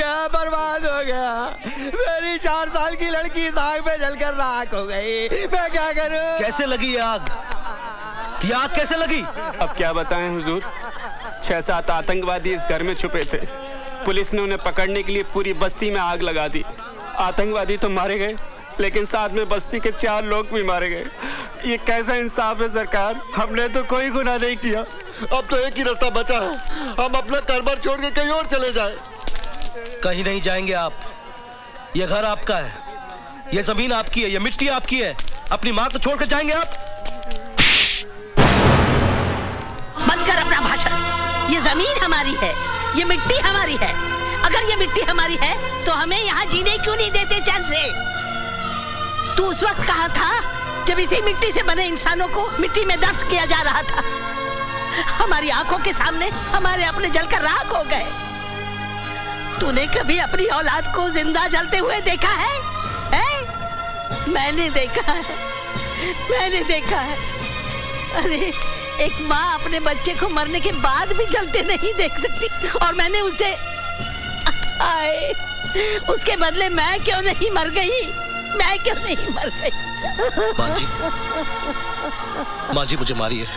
गया, बर्बाद हो गया। मेरी 4 साल की लड़की आग में जलकर राख हो गई। मैं क्या करूं? कैसे लगी ये आग? ये आग कैसे लगी? अब क्या बताएं हुजूर, 6-7 आतंकवादी इस घर में छुपे थे। पुलिस ने उन्हें पकड़ने के लिए पूरी बस्ती में आग लगा दी। आतंकवादी तो मारे गए, लेकिन साथ में बस्ती के 4 लोग भी मारे गए। ये कैसा इंसाफ है सरकार? हमने तो कोई गुनाह नहीं किया। अब तो एक ही रास्ता बचा है, हम अपना कारोबार छोड़ के कहीं और चले जाएं। कहीं नहीं जाएंगे आप। ये घर आपका है, ये जमीन आपकी है, ये मिट्टी आपकी है। अपनी माँ को छोड़कर जाएंगे आप? बंद कर अपना भाषण। ये जमीन हमारी है, ये मिट्टी हमारी है। अगर ये मिट्टी हमारी है तो हमें यहाँ जीने क्यों नहीं देते चैन से? तू उस वक्त कहाँ था जब इसी मिट्टी से बने इंसानों को मिट्टी में दफन किया जा रहा था? हमारी आंखों के सामने हमारे अपने जलकर राख हो गए। तूने कभी अपनी औलाद को जिंदा जलते हुए देखा है? मैंने देखा है, मैंने देखा है। अरे एक माँ अपने बच्चे को मरने के बाद भी जलते नहीं देख सकती, और मैंने उसे आए, उसके बदले मैं क्यों नहीं मर गई? मैं क्यों नहीं मर गई? माँ जी मुझे मारिए,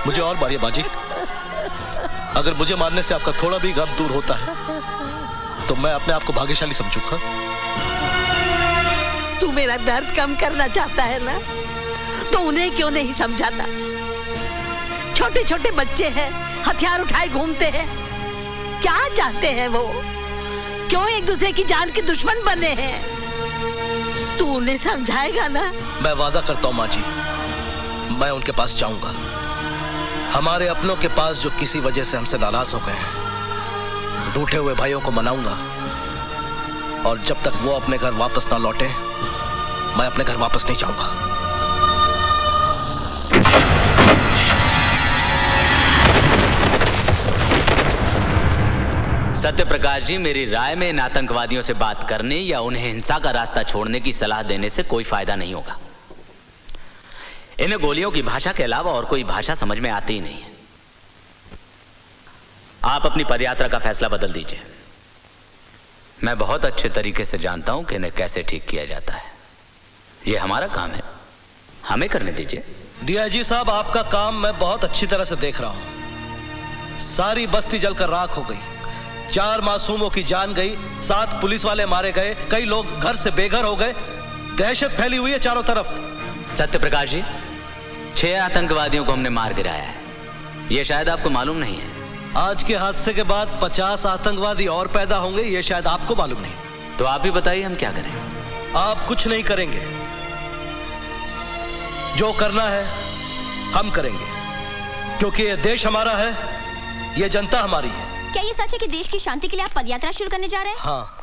मुझे और मारिए माँ जी। अगर मुझे मारने से आपका थोड़ा भी गम दूर होता है तो मैं अपने आप को भाग्यशाली समझूंगा। तू मेरा दर्द कम करना चाहता है ना, तो उन्हें क्यों नहीं समझाता? छोटे छोटे बच्चे हैं, हथियार उठाए घूमते हैं। क्या चाहते हैं वो? क्यों एक दूसरे की जान के दुश्मन बने हैं? तू उन्हें समझाएगा ना? मैं वादा करता हूँ माँ जी, मैं उनके पास जाऊंगा। हमारे अपनों के पास जो किसी वजह से हमसे नाराज हो गए हैं, रूठे हुए भाइयों को मनाऊंगा। और जब तक वो अपने घर वापस ना लौटे, मैं अपने घर वापस नहीं जाऊंगा। सत्य प्रकाश जी, मेरी राय में इन आतंकवादियों से बात करने या उन्हें हिंसा का रास्ता छोड़ने की सलाह देने से कोई फायदा नहीं होगा। इन्हें गोलियों की भाषा के अलावा और कोई भाषा समझ में आती ही नहीं है। आप अपनी पदयात्रा का फैसला बदल दीजिए। मैं बहुत अच्छे तरीके से जानता हूं कि इन्हें कैसे ठीक किया जाता है। यह हमारा काम है, हमें करने दीजिए। डीआईजी साहब, आपका काम मैं बहुत अच्छी तरह से देख रहा हूं। सारी बस्ती जलकर राख हो गई, 4 मासूमों की जान गई, 7 पुलिस वाले मारे गए, कई लोग घर से बेघर हो गए। दहशत फैली हुई है चारों तरफ। सत्य प्रकाश जी, 6 आतंकवादियों को हमने मार गिराया है, यह शायद आपको मालूम नहीं है। आज के हादसे के बाद 50 आतंकवादी और पैदा होंगे, यह शायद आपको मालूम नहीं। तो आप ही बताइए हम क्या करें? आप कुछ नहीं करेंगे, जो करना है हम करेंगे, क्योंकि यह देश हमारा है, यह जनता हमारी है। क्या ये सच है कि देश की शांति के लिए आप पदयात्रा शुरू करने जा रहे हैं? हाँ।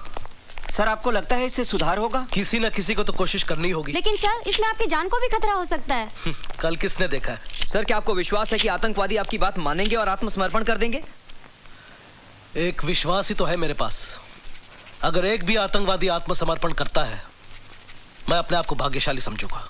सर, आपको लगता है इससे सुधार होगा? किसी न किसी को तो कोशिश करनी होगी। लेकिन सर, इसमें आपकी जान को भी खतरा हो सकता है। कल किसने देखा है? सर, क्या आपको विश्वास है कि आतंकवादी आपकी बात मानेंगे और आत्मसमर्पण कर देंगे? एक विश्वास ही तो है मेरे पास। अगर एक भी आतंकवादी आत्मसमर्पण करता है, मैं अपने आप को भाग्यशाली समझूंगा।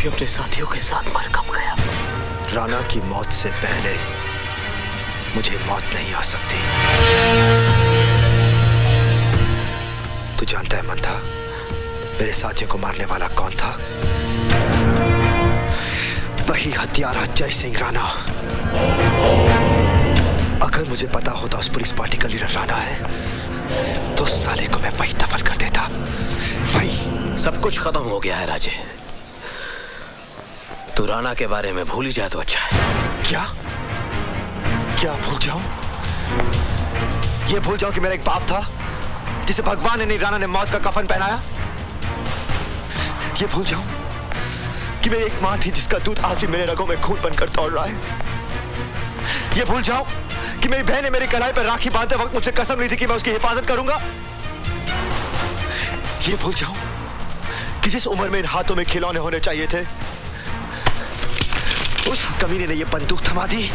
अपने साथियों के साथ मर कब गया। राणा की मौत से पहले मुझे मौत नहीं आ सकती। तू जानता है मंथा, मेरे साथियों को मारने वाला कौन था? वही हत्यारा जय सिंह राणा। अगर मुझे पता होता उस पुलिस पार्टी का लीडर राणा है, तो साले को मैं वही दफन कर देता। वही। सब कुछ खत्म हो गया है राजे, तू राणा के बारे में भूल ही जाए तो अच्छा है। क्या क्या भूल जाऊं? ये भूल जाऊं कि मेरा एक बाप था जिसे भगवान ने राणा ने मौत का कफन पहनाया। ये भूल जाऊं कि मेरी एक मां थी जिसका दूध आज भी मेरे रगों में खून बनकर दौड़ रहा है। ये भूल जाऊं कि मेरी बहन ने मेरी कलाई पर राखी बांधते वक्त मुझसे कसम ली थी कि मैं उसकी हिफाजत करूंगा। ये भूल जाऊं कि जिस उम्र में इन हाथों में खिलौने होने चाहिए थे, उस कमीने ने ये बंदूक थमा दी।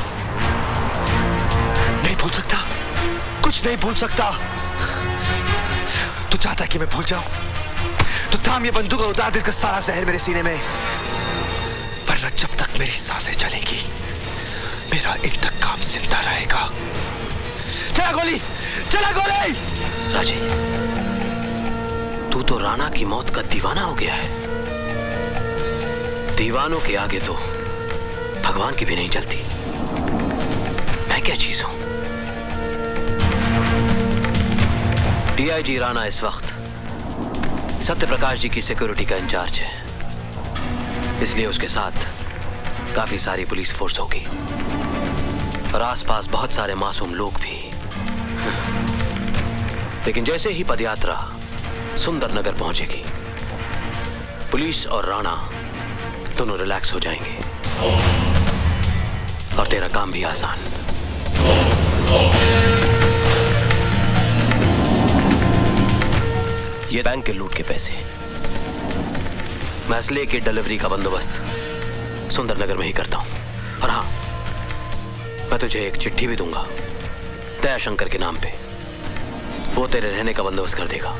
नहीं भूल सकता, कुछ नहीं भूल सकता। तू चाहता कि मैं भूल जाऊं तो थाम ये बंदूक और उतार दे इसका सारा जहर मेरे सीने में, वरना जब तक मेरी सांसें चलेंगी मेरा इंतकाम जिंदा रहेगा। चला गोली, चला गोली। राजे, तू तो राणा की मौत का दीवाना हो गया है। दीवानों के आगे तो भगवान की भी नहीं चलती। मैं क्या चीज हूं? डीआईजी राणा इस वक्त सत्यप्रकाश जी की सिक्योरिटी का इंचार्ज है, इसलिए उसके साथ काफी सारी पुलिस फोर्स होगी और आसपास बहुत सारे मासूम लोग भी। लेकिन जैसे ही पदयात्रा सुंदर नगर पहुंचेगी, पुलिस और राणा दोनों रिलैक्स हो जाएंगे और तेरा काम भी आसान। ये बैंक के लूट के पैसे, मैं असले की डिलीवरी का बंदोबस्त सुंदर नगर में ही करता हूं। और हाँ, मैं तुझे एक चिट्ठी भी दूंगा दयाशंकर के नाम पे, वो तेरे रहने का बंदोबस्त कर देगा।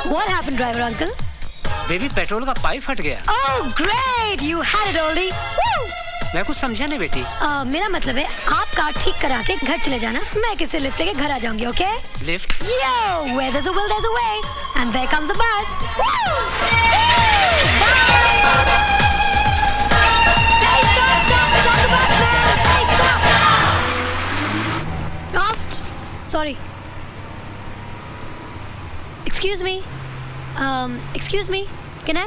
What happened, driver uncle? Baby, petrol का पाइप फट गया। Oh, great! You had it already. Woo! मैं कुछ समझा नहीं बेटी। मेरा मतलब है आप कार ठीक करा के घर चले जाना, मैं किसी लिफ्ट लेके घर आ जाऊंगी, okay? Lift? Yo, where there's a will, there's a way, and there comes the bus. Woo! Hey, stop the bus, man! Hey, stop! Oh, sorry. Excuse me, can I?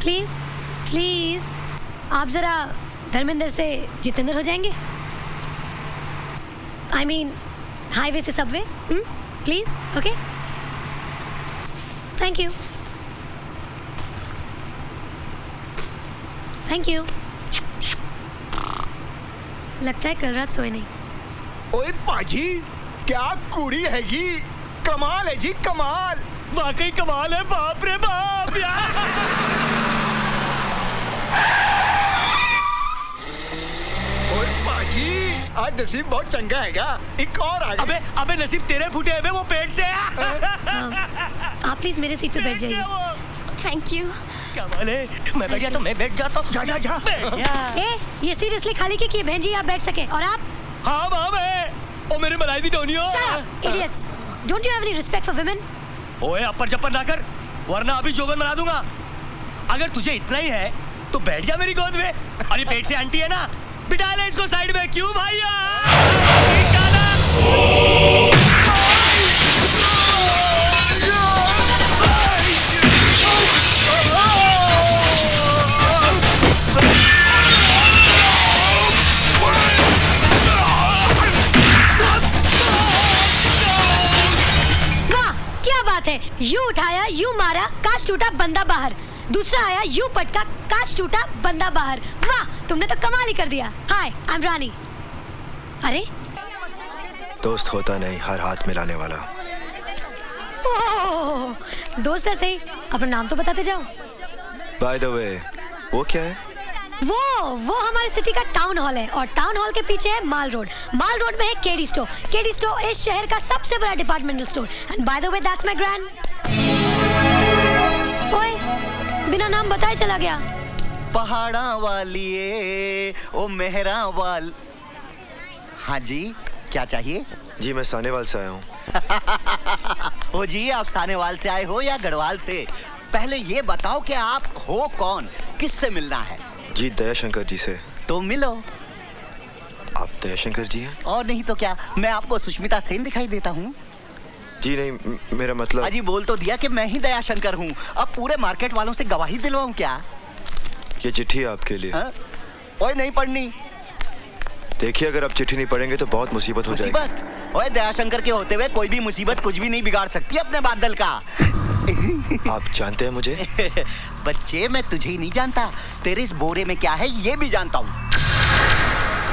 Please, आप जरा धर्मेंद्र से जितेंद्र हो जाएंगे? I mean, highway से Subway, please, okay? Thank you. लगता है कल रात सोए नहीं। ओए पाजी, क्या कुड़ी हैगी, कमाल है जी, कमाल। वाकई कमाल है, बाप रे बाप यार। ओए पाजी, आज नसीब बहुत चंगा हैगा, एक और आ गया। अबे नसीब तेरे फूटे हैं, वो पेट से है। आप प्लीज मेरे सीट पे बैठ जाइए। Thank you. कमाल है, मैं बैठ जाता हूँ, मैं बैठ जाता हूँ। जा। ये सीट इसलिए खाली की बहन जी आप बैठ सके, और आप? हाँ माँ, मैं ओ मेरे मलाई दी Tonio. Idiots! Don't you have any respect for women? ओए अपर जपर ना कर, वरना अभी जोगन बना दूंगा। अगर तुझे इतना ही है तो बैठ जा मेरी गोद में। और ये पेट से आंटी है ना, बिठा ले इसको साइड में। क्यों भैया? यू उठाया, यू मारा, कांच टूटा, बंदा बाहर। दूसरा आया, यू पटका, कांच टूटा, बंदा बाहर। वाह, तुमने तो कमाल ही कर दिया। हाय, आई एम रानी। अरे दोस्त होता नहीं, हर हाथ मिलाने वाला। ओह, दोस्त है सही, अपना नाम तो बताते जाओ। बाय द वे, वो क्या है? वो हमारे सिटी का टाउन हॉल है, और टाउन हॉल के पीछे है माल रोड। माल रोड में है केडी स्टोर। केडी स्टोर इस शहर का सबसे बड़ा departmental store. And by the way, that's my grand. ओए, बिना नाम बताए चला गया। पहाड़ा वालिए ओ मेहरा वाल। हाँ जी, क्या चाहिए? जी मैं सानेवाल से आया हूँ। ओ जी, आप सानेवाल से आए हो या गढ़वाल से? पहले ये बताओ कि आप हो कौन, किससे मिलना है? जी दयाशंकर जी से। तो मिलो। आप दयाशंकर जी हैं? और नहीं तो क्या, मैं आपको सुष्मिता सेन दिखाई देता हूँ? जी नहीं, मेरा मतलब। अजी बोल तो दिया कि मैं ही दयाशंकर हूँ। अब पूरे मार्केट वालों से गवाही दिलवाऊं क्या? ये चिट्ठी आपके लिए। ओए नहीं पढ़नी। देखिए, अगर आप चिट्ठी नहीं पढ़ेंगे तो बहुत मुसीबत हो जाएगी। मुसीबत? ओए दयाशंकर के होते हुए कोई भी मुसीबत कुछ भी नहीं बिगाड़ सकती अपने बादल का। आप जानते हैं मुझे? बच्चे, मैं तुझे ही नहीं जानता, तेरे इस बोरे में क्या है ये भी जानता हूँ।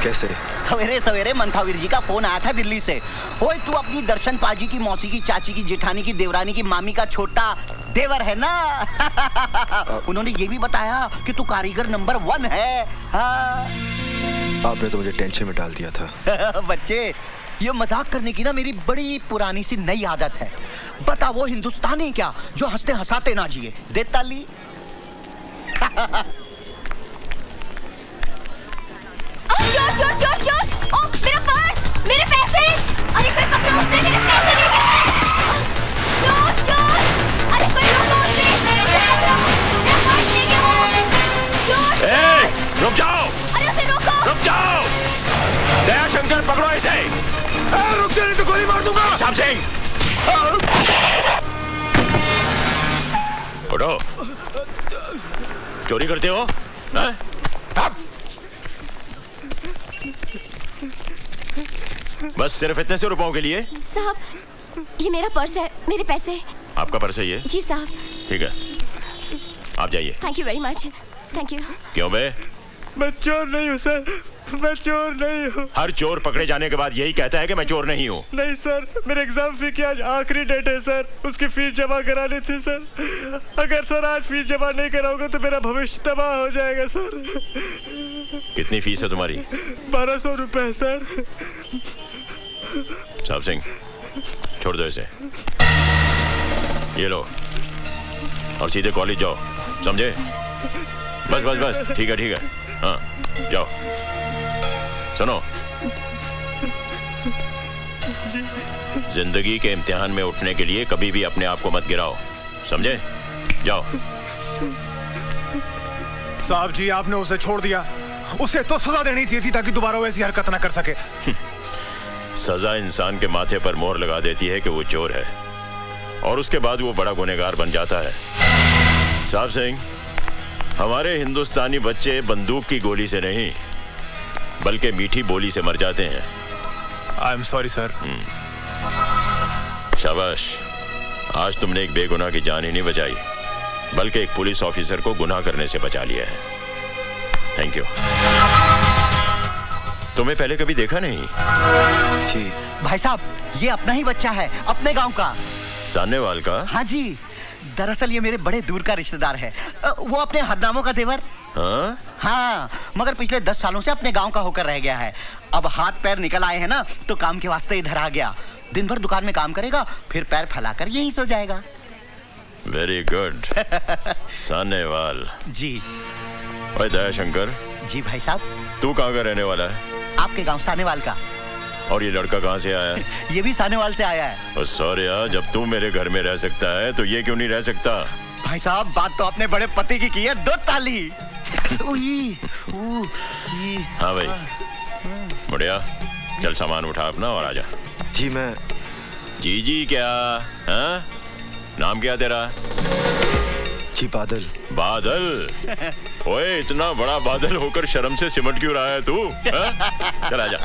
कैसे? सवेरे सवेरे मंथावीर जी का फोन आया था दिल्ली से। ओए तू अपनी दर्शन पाजी की मौसी की चाची की जेठानी की देवरानी की मामी का छोटा देवर है ना? उन्होंने ये भी बताया कि तू कारीगर नंबर 1 है। हाँ। आपने तो मुझे टेंशन में डाल दिया था। बच्चे, ये मजाक करने की ना मेरी बड़ी पुरानी सी नई आदत है। बता वो हिंदुस्तानी क्या जो हंसते हंसाते ना जिए। दे ताली। चोर चोर चोर चोर! ओ मेरा पर्स, मेरे पैसे! अरे कोई पकड़ो उसे, मेरे पैसे ले गए! चोर चोर! अरे कोई रोको उसे, उसे पकड़ो! मेरा पर्स ले गया वो! चोर चोर! रुक जाओ! अरे उसे रोको! रुक जाओ! दयाशंकर पकड़ो इसे! रुक जा नहीं तो गोली मार दूंगा। साहब सिंह! उठो! चोरी करते हो? बस सिर्फ इतने से रुपयों के लिए? साहब, ये मेरा पर्स है, मेरे पैसे। आपका पर्स है ये? जी साहब। ठीक है, आप जाइए। Thank you very much. Thank you. क्यों बे? मैं चोर नहीं हूँ सर, मैं चोर नहीं हूँ। हर चोर पकड़े जाने के बाद यही कहता है कि मैं चोर नहीं हूँ। नहीं सर, मेरे एग्जाम फी की आज आखिरी डेट है सर, उसकी फीस जमा करानी थी सर। अगर सर आज फीस जमा नहीं कराओगे तो मेरा भविष्य तबाह हो जाएगा सर। कितनी फीस है तुम्हारी? 1200 रुपए सर। साहब सिंह, छोड़ दो इसे। ये लो और सीधे कॉलेज जाओ, समझे? बस बस बस, ठीक है। हाँ, जाओ। सुनो, जिंदगी के इम्तिहान में उठने के लिए कभी भी अपने आप को मत गिराओ, समझे? जाओ। साहब जी, आपने उसे छोड़ दिया। उसे तो सजा देनी चाहिए थी ताकि दोबारा वैसी हरकत ना कर सके। सजा इंसान के माथे पर मोहर लगा देती है कि वो चोर है, और उसके बाद वो बड़ा गुनहगार बन जाता है। साहब सिंह, हमारे हिंदुस्तानी बच्चे बंदूक की गोली से नहीं बल्कि मीठी बोली से मर जाते हैं। I am sorry sir. शाबाश, आज तुमने एक बेगुनाह की जान ही नहीं बचाई बल्कि एक पुलिस ऑफिसर को गुनाह करने से बचा लिया है। Thank you. तुम्हें पहले कभी देखा नहीं? जी भाई साहब, ये अपना ही बच्चा है, अपने गांव का। सानेवाल का? हाँ जी, दरअसल ये मेरे बड़े दूर का रिश्तेदार है। वो अपने हरनामों का देवर। हाँ, मगर पिछले 10 सालों से अपने गांव का होकर रह गया है। अब हाथ पैर निकल आए हैं ना, तो काम के वास्ते इधर आ गया। दिन भर दुकान में काम करेगा, फिर पैर फैलाकर यहीं सो जाएगा। Very good. सानेवाल जी। ओए दयाशंकर। जी भाई साहब। तू कहाँ का रहने वाला है? आपके गांव सानेवाल का। और ये लड़का कहाँ से आया है? ये भी सानेवाल से आया है। सॉरी यार, जब तू मेरे घर में रह सकता है तो ये क्यों नहीं रह सकता? भाई साहब, बात तो अपने बड़े पति की है। 2 ताली। हाँ भाई, मुड़िया चल सामान उठा अपना और आजा। जी मैं। जी क्या? हाँ? नाम क्या तेरा? जी बादल। बादल? ओए, इतना बड़ा बादल होकर शर्म से सिमट क्यों रहा है तू? चल आजा।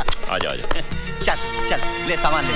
चल ले सामान ले।